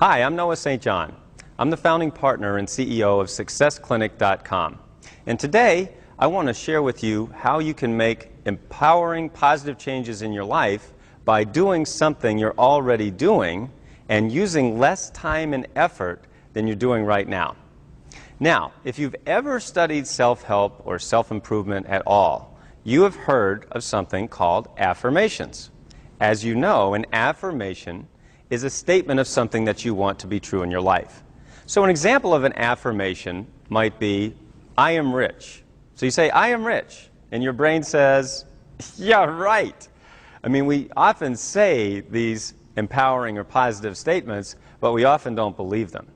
Hi, I'm Noah St. John. I'm the founding partner and CEO of SuccessClinic.com. And today, I want to share with you how you can make empowering, positive changes in your life by doing something you're already doing and using less time and effort than you're doing right now. Now, if you've ever studied self-help or self-improvement at all, you have heard of something called affirmations. As you know, an affirmation is a statement of something that you want to be true in your life. So an example of an affirmation might be, I am rich. So you say, I am rich, and your brain says, yeah, right. I mean, we often say these empowering or positive statements, but we often don't believe them.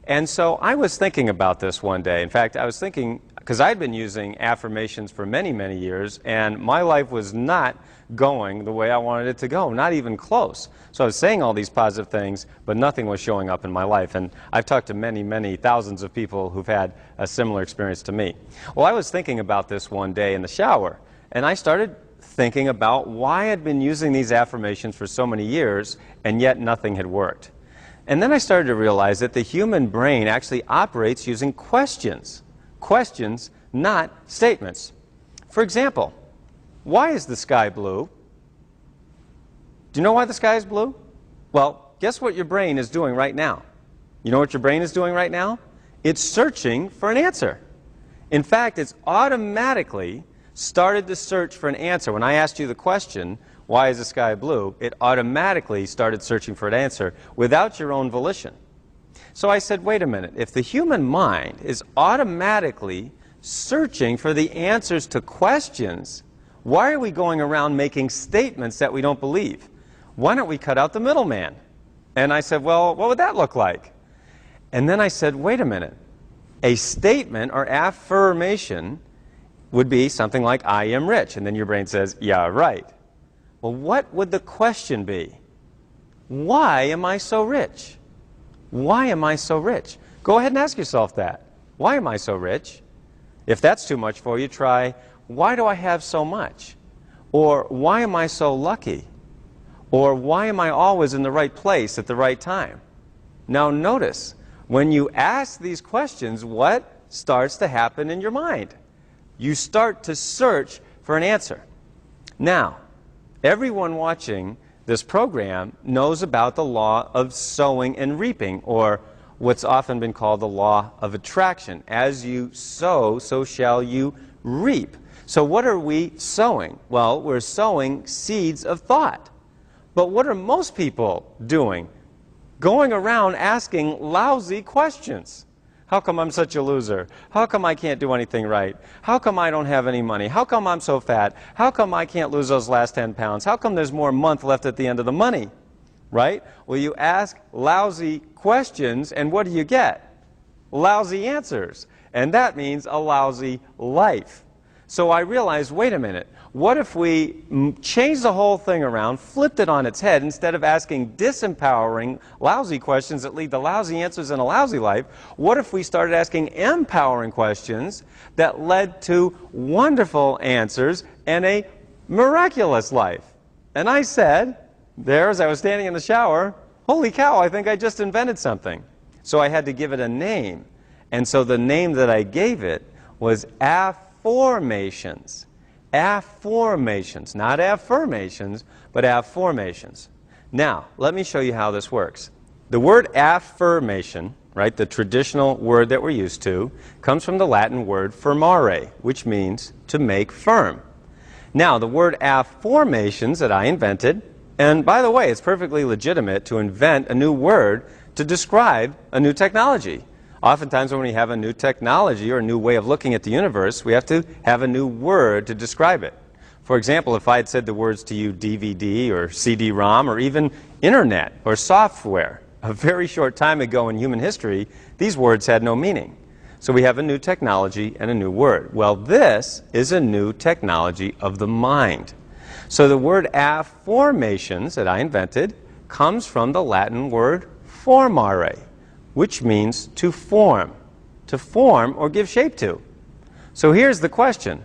And so I was thinking about this one day. In fact, I was thinking, because I'd been using affirmations for many, many years, and my life was not going the way I wanted it to go, not even close. So I was saying all these positive things, but nothing was showing up in my life. And I've talked to many, many thousands of people who've had a similar experience to me. Well, I was thinking about this one day in the shower, and I started thinking about why I'd been using these affirmations for so many years, and yet nothing had worked. And then I started to realize that the human brain actually operates using questions. Questions, not statements. For example, why is the sky blue? Do you know why the sky is blue? Well, guess what your brain is doing right now? You know what your brain is doing right now? It's searching for an answer. In fact, it's automatically started to search for an answer. When I asked you the question, why is the sky blue? It automatically started searching for an answer without your own volition. So I said, wait a minute, if the human mind is automatically searching for the answers to questions, why are we going around making statements that we don't believe? Why don't we cut out the middleman? And I said, well, what would that look like? And then I said, wait a minute, a statement or affirmation would be something like, I am rich. And then your brain says, yeah, right. Well, what would the question be? Why am I so rich? Why am I so rich? Go ahead and ask yourself that. Why am I so rich? If that's too much for you, try, why do I have so much? Or why am I so lucky? Or why am I always in the right place at the right time? Now notice, when you ask these questions, what starts to happen in your mind? You start to search for an answer. Now, everyone watching this program knows about the law of sowing and reaping, or what's often been called the law of attraction. As you sow, so shall you reap. So what are we sowing? Well, we're sowing seeds of thought. But what are most people doing? Going around asking lousy questions. How come I'm such a loser? How come I can't do anything right? How come I don't have any money? How come I'm so fat? How come I can't lose those last 10 pounds? How come there's more month left at the end of the money? Right? Well, you ask lousy questions, and what do you get? Lousy answers. And that means a lousy life. So I realized, wait a minute, what if we changed the whole thing around, flipped it on its head, instead of asking disempowering, lousy questions that lead to lousy answers and a lousy life, what if we started asking empowering questions that led to wonderful answers and a miraculous life? And I said, there, as I was standing in the shower, holy cow, I think I just invented something. So I had to give it a name. And so the name that I gave it was affirmations. Affirmations, not affirmations, but affirmations. Now, let me show you how this works. The word affirmation, right, the traditional word that we're used to, comes from the Latin word firmare, which means to make firm. Now, the word affirmations that I invented, and by the way, it's perfectly legitimate to invent a new word to describe a new technology. Oftentimes when we have a new technology or a new way of looking at the universe, we have to have a new word to describe it. For example, if I had said the words to you DVD or CD-ROM or even internet or software, a very short time ago in human history, these words had no meaning. So we have a new technology and a new word. Well, this is a new technology of the mind. So the word affirmations that I invented comes from the Latin word formare, which means to form or give shape to. So here's the question.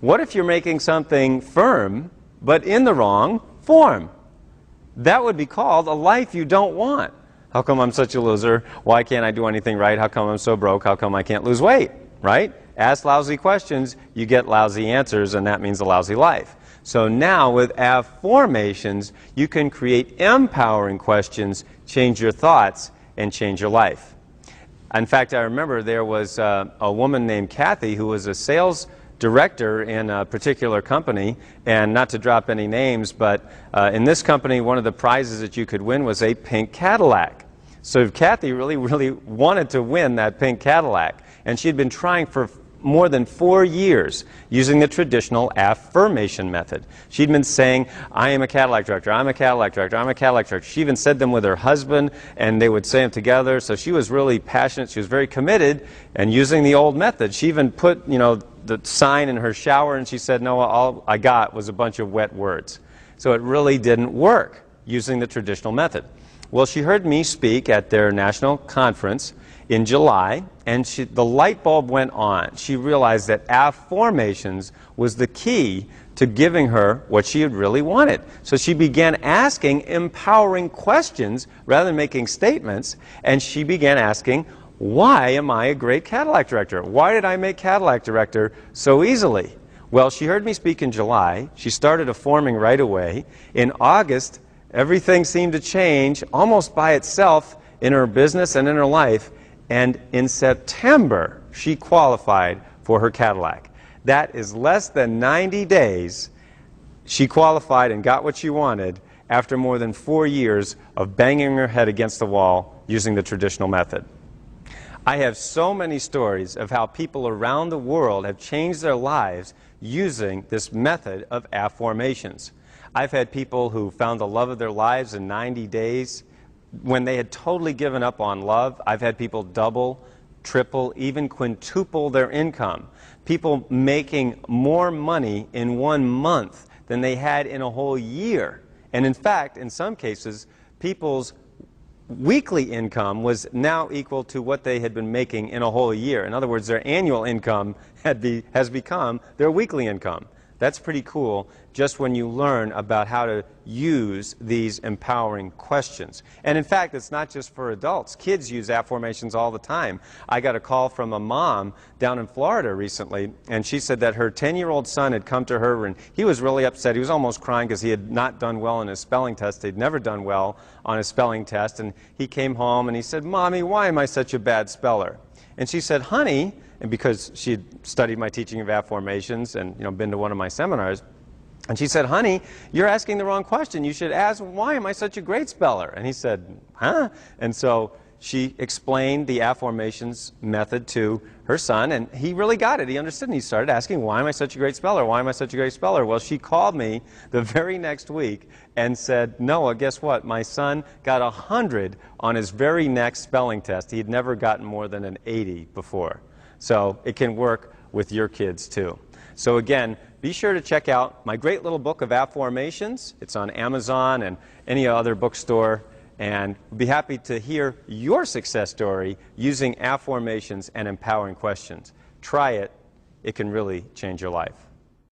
What if you're making something firm, but in the wrong form? That would be called a life you don't want. How come I'm such a loser? Why can't I do anything right? How come I'm so broke? How come I can't lose weight? Right? Ask lousy questions, you get lousy answers, and that means a lousy life. So now with affirmations, you can create empowering questions, change your thoughts, and change your life. In fact, I remember there was a woman named Kathy who was a sales director in a particular company, and not to drop any names, but in this company, one of the prizes that you could win was a pink Cadillac. So Kathy really wanted to win that pink Cadillac, and she'd been trying for more than 4 years using the traditional affirmation method. She'd been saying, I am a Cadillac director, I'm a Cadillac director, I'm a Cadillac director. She even said them with her husband, and they would say them together. So she was really passionate, she was very committed, and using the old method. She even put, the sign in her shower, and she said, no, all I got was a bunch of wet words. So it really didn't work using the traditional method. Well, she heard me speak at their national conference in July, and the light bulb went on. She realized that affirmations was the key to giving her what she had really wanted. So she began asking empowering questions rather than making statements, and she began asking, why am I a great Cadillac director? Why did I make Cadillac director so easily? Well, she heard me speak in July. She started affirming right away. In August, everything seemed to change almost by itself in her business and in her life. And in September, she qualified for her Cadillac. That is less than 90 days. She qualified and got what she wanted after more than 4 years of banging her head against the wall using the traditional method. I have so many stories of how people around the world have changed their lives using this method of affirmations. I've had people who found the love of their lives in 90 days when they had totally given up on love. I've had people double, triple, even quintuple their income. People making more money in 1 month than they had in a whole year. And in fact, in some cases, people's weekly income was now equal to what they had been making in a whole year. In other words, their annual income has become their weekly income. That's pretty cool, just when you learn about how to use these empowering questions. And in fact, it's not just for adults. Kids use affirmations all the time. I got a call from a mom down in Florida recently, and she said that her 10-year-old son had come to her, and he was really upset. He was almost crying because he had not done well on his spelling test. He'd never done well on his spelling test, and he came home and he said, Mommy, why am I such a bad speller? And she said, honey, and because she had studied my teaching of affirmations and been to one of my seminars, and she said, honey, you're asking the wrong question. You should ask, why am I such a great speller? And he said, huh? And so she explained the affirmations method to her son, and he really got it. He understood, and he started asking, why am I such a great speller? Why am I such a great speller? Well, she called me the very next week and said, Noah, guess what? My son got 100 on his very next spelling test. He had never gotten more than an 80 before. So it can work with your kids too. So again, be sure to check out my great little book of affirmations. It's on Amazon and any other bookstore. And we'll be happy to hear your success story using affirmations and empowering questions. Try it. It can really change your life.